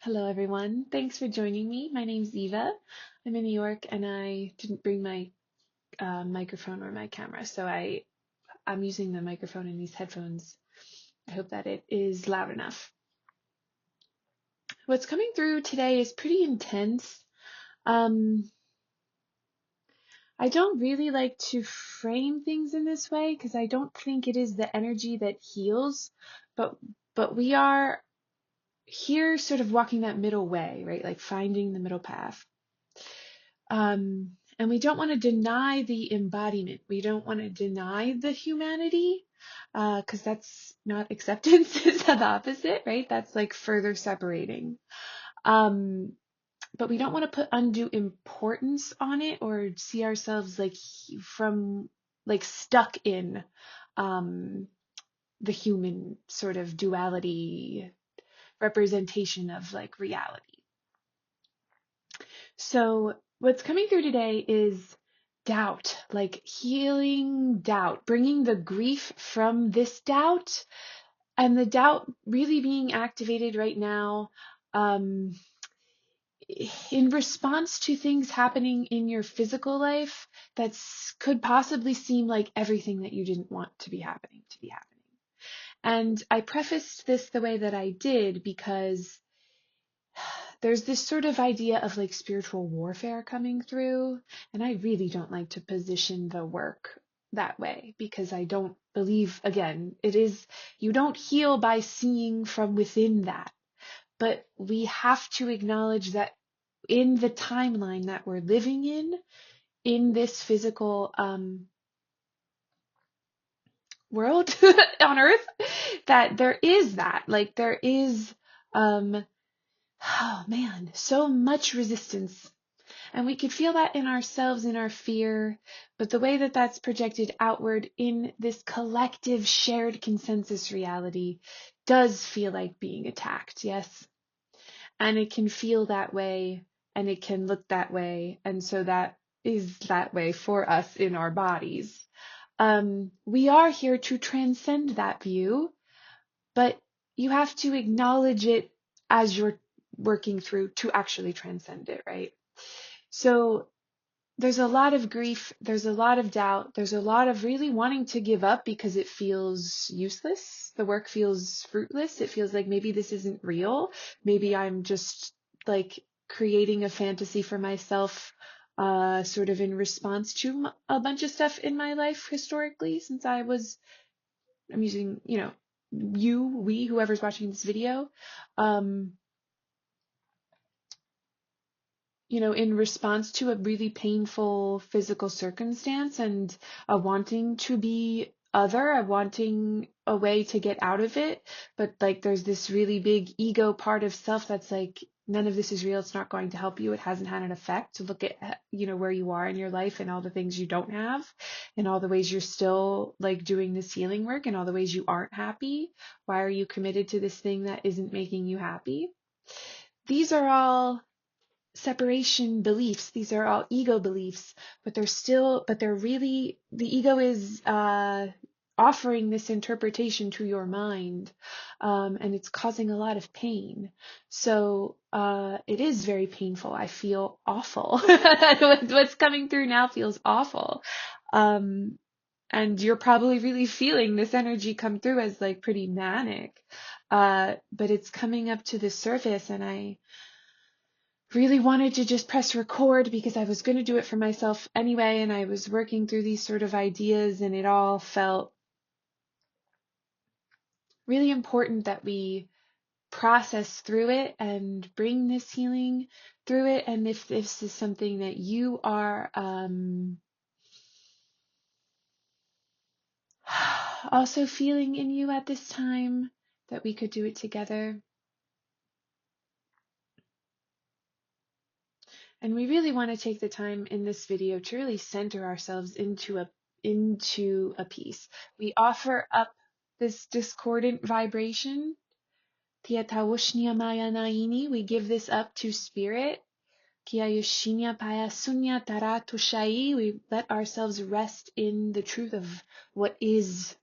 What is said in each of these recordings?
Hello, everyone. Thanks for joining me. My name's Eva. I'm in New York, and I didn't bring my microphone or my camera, so I'm using the microphone in these headphones. I hope that it is loud enough. What's coming through today is pretty intense. Um, I don't really like to frame things in this way because I don't think it is the energy that heals, but we are here sort of walking that middle way, right? Like finding the middle path. And we don't want to deny the embodiment. We don't want to deny the humanity, because that's not acceptance. It's the opposite, right? That's like further separating. Um, but we don't want to put undue importance on it or see ourselves like stuck in the human sort of duality representation of like reality. So what's coming through today is doubt, like healing doubt, bringing the grief from this doubt, and the doubt really being activated right now um, in response to things happening in your physical life that could possibly seem like everything that you didn't want to be happening to be happening. And I prefaced this the way that I did because there's this sort of idea of like spiritual warfare coming through, and I really don't like to position the work that way because I don't believe, again, you don't heal by seeing from within that, but we have to acknowledge that in the timeline that we're living in this physical world on earth, that there is that, like there is oh man, so much resistance. And we could feel that in ourselves, in our fear, but the way that that's projected outward in this collective shared consensus reality does feel like being attacked, yes? And it can feel that way, and it can look that way, and so that is that way for us in our bodies. We are here to transcend that view, but you have to acknowledge it as you're working through to actually transcend it, right? So there's a lot of grief, there's a lot of doubt, there's a lot of really wanting to give up because it feels useless. The work feels fruitless. It feels like maybe this isn't real. Maybe I'm just like creating a fantasy for myself, sort of in response to a bunch of stuff in my life historically since I'm using, we, whoever's watching this video, um, in response to a really painful physical circumstance and a wanting to be other, a wanting a way to get out of it. But like there's this really big ego part of self that's like, none of this is real. It's not going to help you. It hasn't had an effect. To look at, where you are in your life and all the things you don't have and all the ways you're still like doing this healing work and all the ways you aren't happy. Why are you committed to this thing that isn't making you happy? These are all separation beliefs. These are all ego beliefs, but they're really, the ego is offering this interpretation to your mind, and it's causing a lot of pain. So it is very painful. I feel awful. What's coming through now feels awful. And you're probably really feeling this energy come through as like pretty manic. But it's coming up to the surface, and I really wanted to just press record because I was going to do it for myself anyway, and I was working through these sort of ideas, and it all felt really important that we process through it and bring this healing through it. And if this is something that you are also feeling in you at this time, that we could do it together. And we really want to take the time in this video to really center ourselves into a piece. We offer up this discordant vibration. We give this up to spirit. We let ourselves rest in the truth of what is.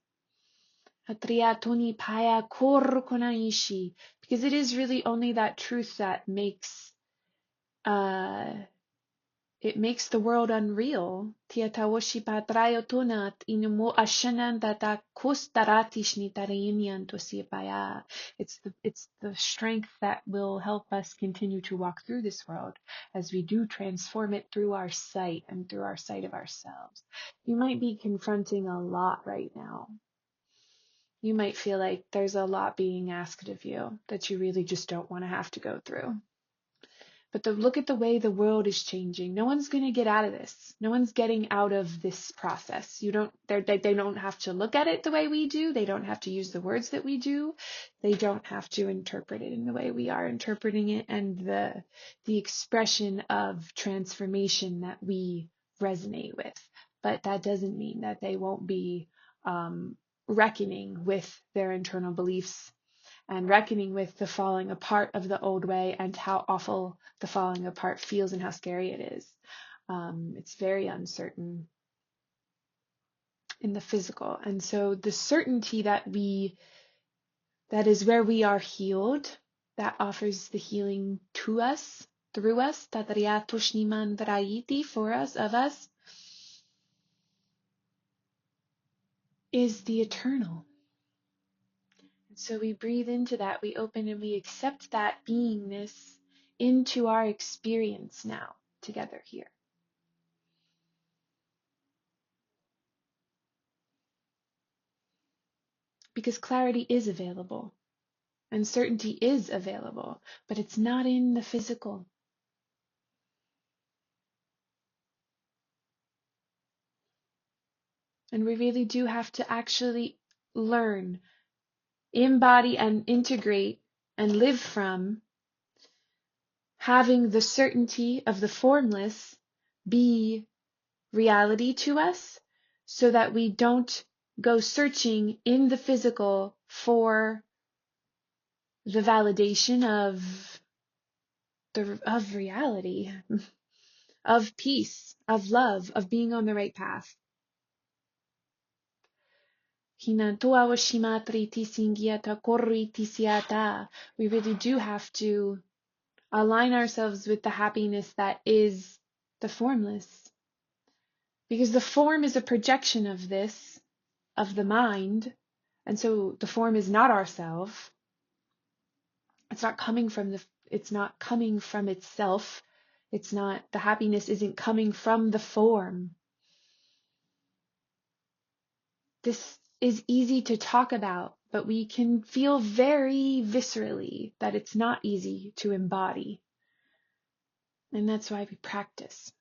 Hatriatoni paya korkonaishi. Because it is really only that truth that uh, makes the world unreal. Tiatawoshi patrayotonat inumo ashanandata kostaratishni tarayinyan tosipaya. It's the strength that will help us continue to walk through this world as we do transform it through our sight and through our sight of ourselves. You might be confronting a lot right now. You might feel like there's a lot being asked of you that you really just don't want to have to go through. But look at the way the world is changing. No one's going to get out of this. No one's getting out of this process. They don't have to look at it the way we do. They don't have to use the words that we do. They don't have to interpret it in the way we are interpreting it, and the expression of transformation that we resonate with. But that doesn't mean that they won't be reckoning with their internal beliefs and reckoning with the falling apart of the old way and how awful the falling apart feels and how scary it is. It's very uncertain in the physical. And so the certainty that is where we are healed, that offers the healing to us, through us, tatriatushni mandrayiti, for us, of us, is the eternal. So we breathe into that, we open and we accept that beingness into our experience now, together here. Because clarity is available, and certainty is available, but it's not in the physical. And we really do have to actually learn, embody, and integrate and live from having the certainty of the formless be reality to us, so that we don't go searching in the physical for the validation of reality, of peace, of love, of being on the right path. We really do have to align ourselves with the happiness that is the formless. Because the form is a projection of this, of the mind, and so the form is not ourself. It's not coming from itself. The happiness isn't coming from the form. This is easy to talk about, but we can feel very viscerally that it's not easy to embody. And that's why we practice.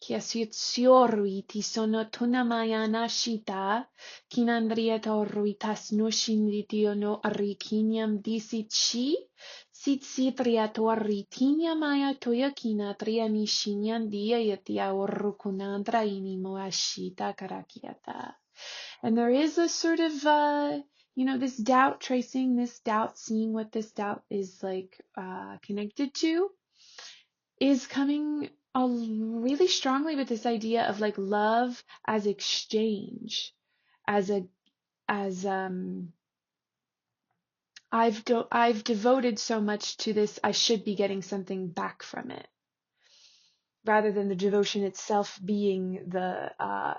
Kiasutsioruiti sono tunamayana shita, kinandrieta ruitas no shinditio no arikinyam disichi, sitsitriatori tinya maya toyakina triani shinyan dia yatia orukunandra inimo ashita karakiata. And there is a sort of, this doubt, tracing this doubt, seeing what this doubt is connected to, is coming really strongly with this idea of love as exchange, I've devoted so much to this, I should be getting something back from it, rather than the devotion itself being the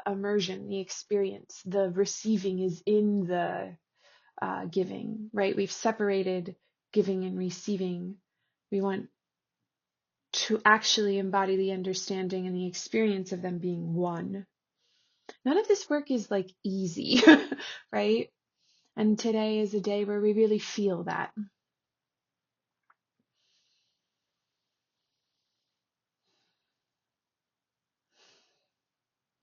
immersion, the experience. The receiving is in the giving, right? We've separated giving and receiving. We want to actually embody the understanding and the experience of them being one. None of this work is easy, right? And today is a day where we really feel that.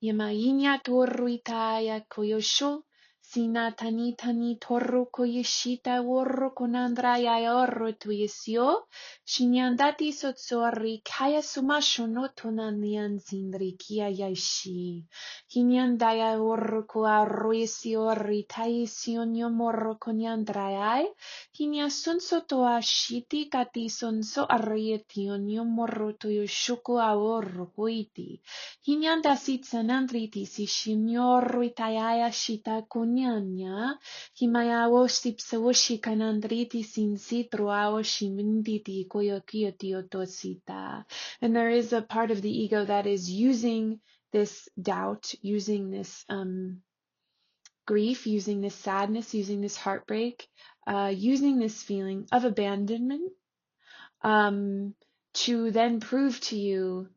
Yamainya toruitaya koyosho, sina tani toru koyeshita worro konandraya orro tuyesio, shinyandati sotsori kaya sumasho no tonanian zindri kia yaishi. Hinyandaya orro koa royesio ritai sionyo morro konyandrayai, hinya sunso toa shiti kati sonso arreyetionyo morro toyoshoko aorro koiti. Hinyanda sitsanandriti si shinyoruitaya shita nyanya, himayawo sipsawoshi kanandriti sinsitruawo shiminditi koyokiyotiotosita. And there is a part of the ego that is using this doubt, using this grief, using this sadness, using this heartbreak, using this feeling of abandonment, to then prove to you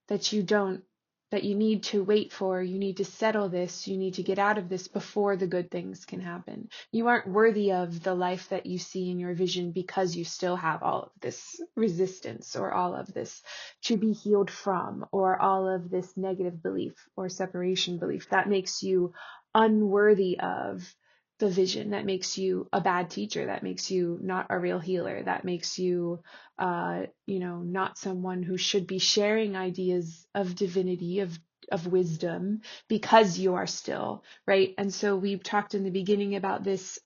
that you need to wait for, you need to settle this, you need to get out of this before the good things can happen. You aren't worthy of the life that you see in your vision because you still have all of this resistance or all of this to be healed from or all of this negative belief or separation belief. That makes you unworthy of the vision. That makes you a bad teacher. That makes you not a real healer. That makes you not someone who should be sharing ideas of divinity, of wisdom, because you are still, right? And so we talked in the beginning about this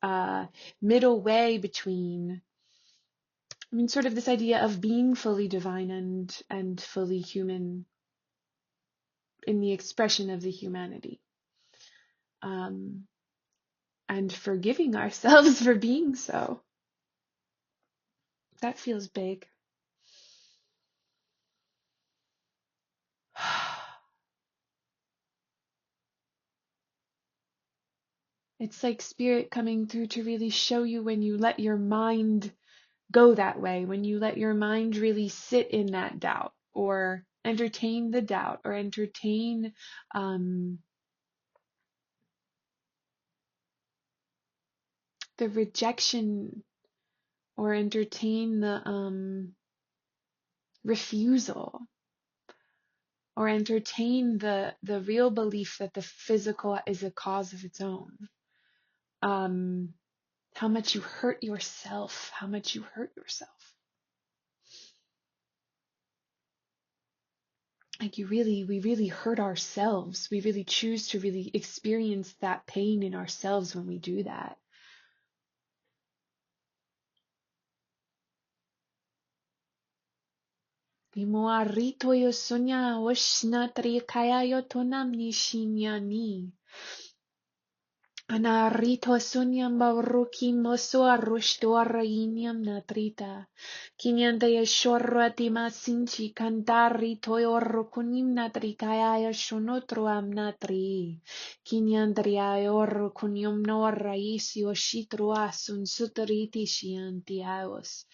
middle way between, sort of this idea of being fully divine and fully human in the expression of the humanity. And forgiving ourselves for being so. That feels big. It's like spirit coming through to really show you when you let your mind go that way, when you let your mind really sit in that doubt or entertain the doubt or entertain the rejection or entertain the refusal or entertain the real belief that the physical is a cause of its own. How much you hurt yourself, how much you hurt yourself. Like we really hurt ourselves. We really choose to really experience that pain in ourselves when we do that. Imoarito yo sonya washna trikaya yo tonam nishinyani. Anarito sunyam bauruki moso arushtora inyam natrita. Kinyanda yashorra timasinchi kantari toyorukunim natrikaya yashonotro amnatri. Kinyandria yorukunyum norra isi oshitro asun sutriti shiantiaos.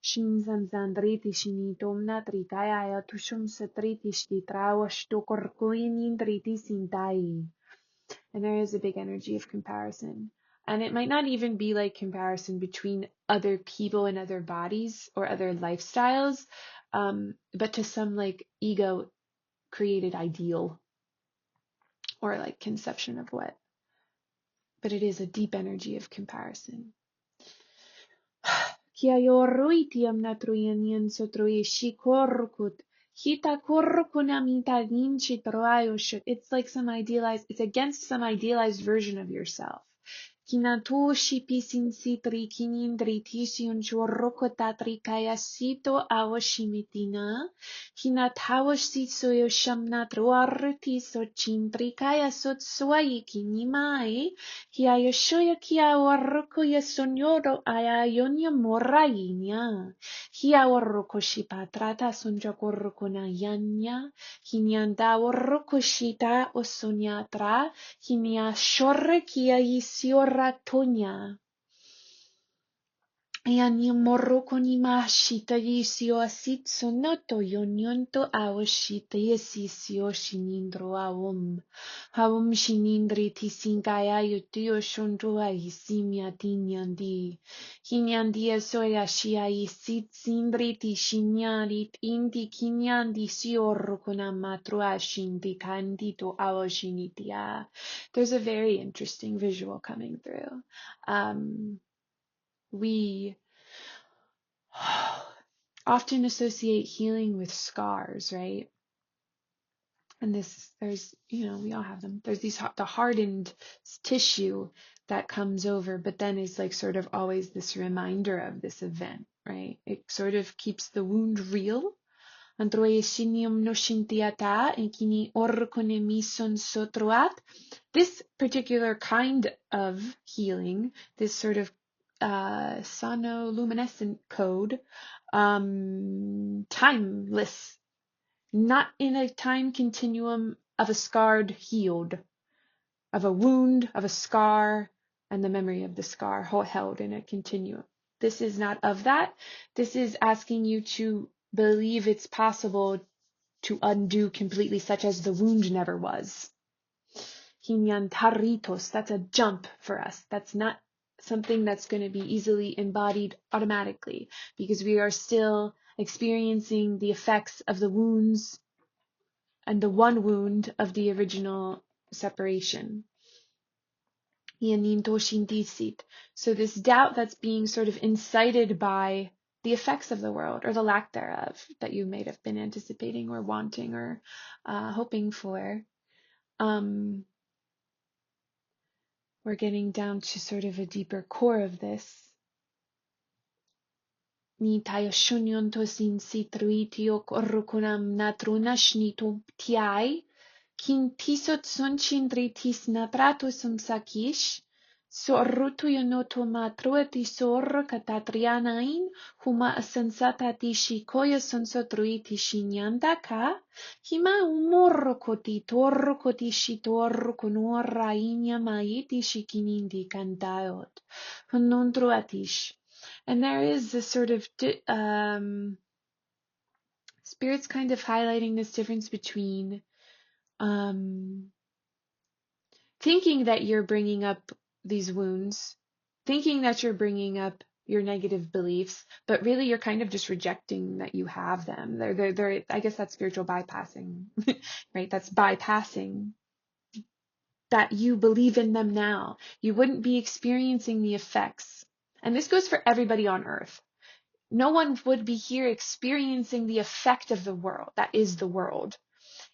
Shinzanzandriti shinitom natrikaya yatushum satriti shtitrawas tokorkuinindriti sintai. And there is a big energy of comparison. And it might not even be like comparison between other people and other bodies or other lifestyles, but to some like ego created ideal or like conception of what. But it is a deep energy of comparison. It's like it's against some idealized version of yourself. Kinatushi pisinsitri kinindri tision chorrokotatri kayasito awashimitina. Kinatawashi soyo shamnatruarti so chintri kayasot swai kinimai. Hiayashoya kiawarroko yasonyoro ayayonya morainya. Hiawarroko shipatrata sonjakorroko nayanya. Hinyandawarroko shita osonyatra. Hinia shorre kia yisiora tonya. Yani moroko ni mashita yisio asitso noto yonyonto awashita yesisio shinindro awum. Awum shinindri tisinkaya yotio shondro ahisimia tinyandi. Hinyandi esoya shia yisit sindri tishinyarit indi kinyandi siorokona matro ashindi kandito awashinitia. There's a very interesting visual coming through. We often associate healing with scars, right? And there's, we all have them. There's the hardened tissue that comes over, but then is like sort of always this reminder of this event, right? It sort of keeps the wound real, Androesinium noshintiata enkini orkonemison sotroat. This particular kind of healing, this sort of sonoluminescent code, timeless, not in a time continuum of a scarred healed, of a wound, of a scar, and the memory of the scar held in a continuum. This is not of that. This is asking you to believe it's possible to undo completely, such as the wound never was. Hinyantaritos, that's a jump for us. That's not something that's going to be easily embodied automatically, because we are still experiencing the effects of the wounds and the one wound of the original separation. So this doubt that's being sort of incited by the effects of the world, or the lack thereof, that you may have been anticipating or wanting or hoping for. We're getting down to sort of a deeper core of this. Ni tayo shunyon to sin sitruitio korrukunam natrunashni to tiai, kin tisot sunchin dritis natratusum sakish, sorrutu yonoto matruati sor katatrianain, huma asensata tishi koya sonsotruiti shinyanda ka, hima umorro koti torro koti shitorro konorra inya maiti shikinindi kantaot, hunontruatish. And there is this sort of spirits kind of highlighting this difference between thinking that you're bringing up these wounds, thinking that you're bringing up your negative beliefs, but really you're kind of just rejecting that you have them. They're I guess that's spiritual bypassing, right? That's bypassing that you believe in them now. You wouldn't be experiencing the effects. And this goes for everybody on earth. No one would be here experiencing the effect of the world, that is the world,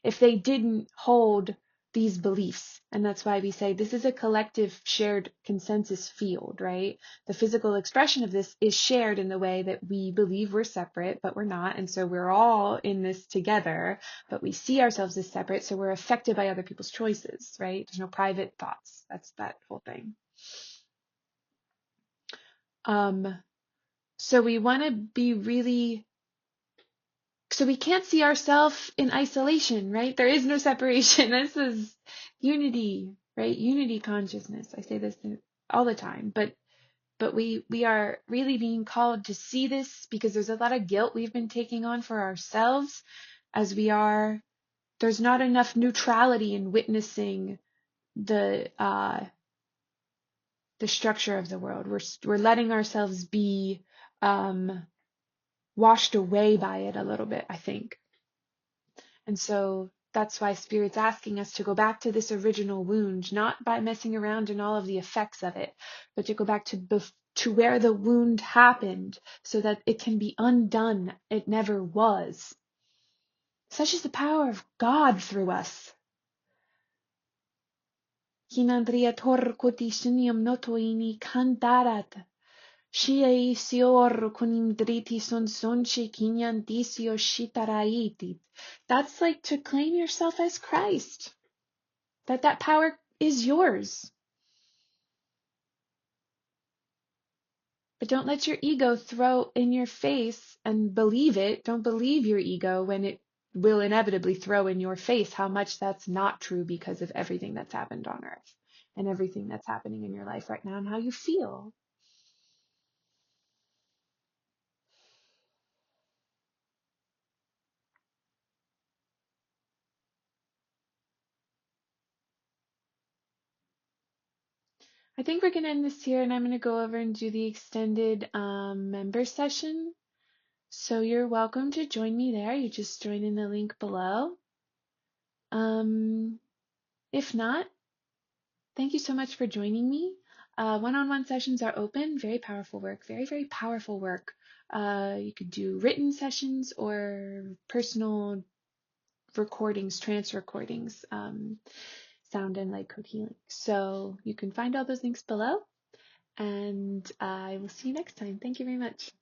if they didn't hold these beliefs. And that's why we say this is a collective shared consensus field, right? The physical expression of this is shared in the way that we believe we're separate, but we're not. And so we're all in this together, but we see ourselves as separate. So we're affected by other people's choices, right? There's no private thoughts. That's that whole thing. So we want to be really, so we can't see ourselves in isolation, right? There is no separation. This is unity, right? Unity consciousness. I say this all the time, but we are really being called to see this, because there's a lot of guilt we've been taking on for ourselves, as there's not enough neutrality in witnessing the structure of the world. We're letting ourselves be washed away by it a little bit, I think. And so that's why Spirit's asking us to go back to this original wound, not by messing around in all of the effects of it, but to go back to where the wound happened, so that it can be undone. It never was. Such is the power of God through us. Hinandria torkoti sunium notoini kandarat. Shiei sior kunimdriti son sonchi kinyantisio shitaraitit. That's like to claim yourself as Christ. That power is yours. But don't let your ego throw in your face and believe it. Don't believe your ego when it will inevitably throw in your face how much that's not true, because of everything that's happened on earth and everything that's happening in your life right now and how you feel. I think we're going to end this here, and I'm going to go over and do the extended member session. So you're welcome to join me there. You just join in the link below. If not, thank you so much for joining me. One-on-one sessions are open. Very powerful work. Very, very powerful work. You could do written sessions or personal recordings, trance recordings, sound and light code healing. So you can find all those links below. And I will see you next time. Thank you very much.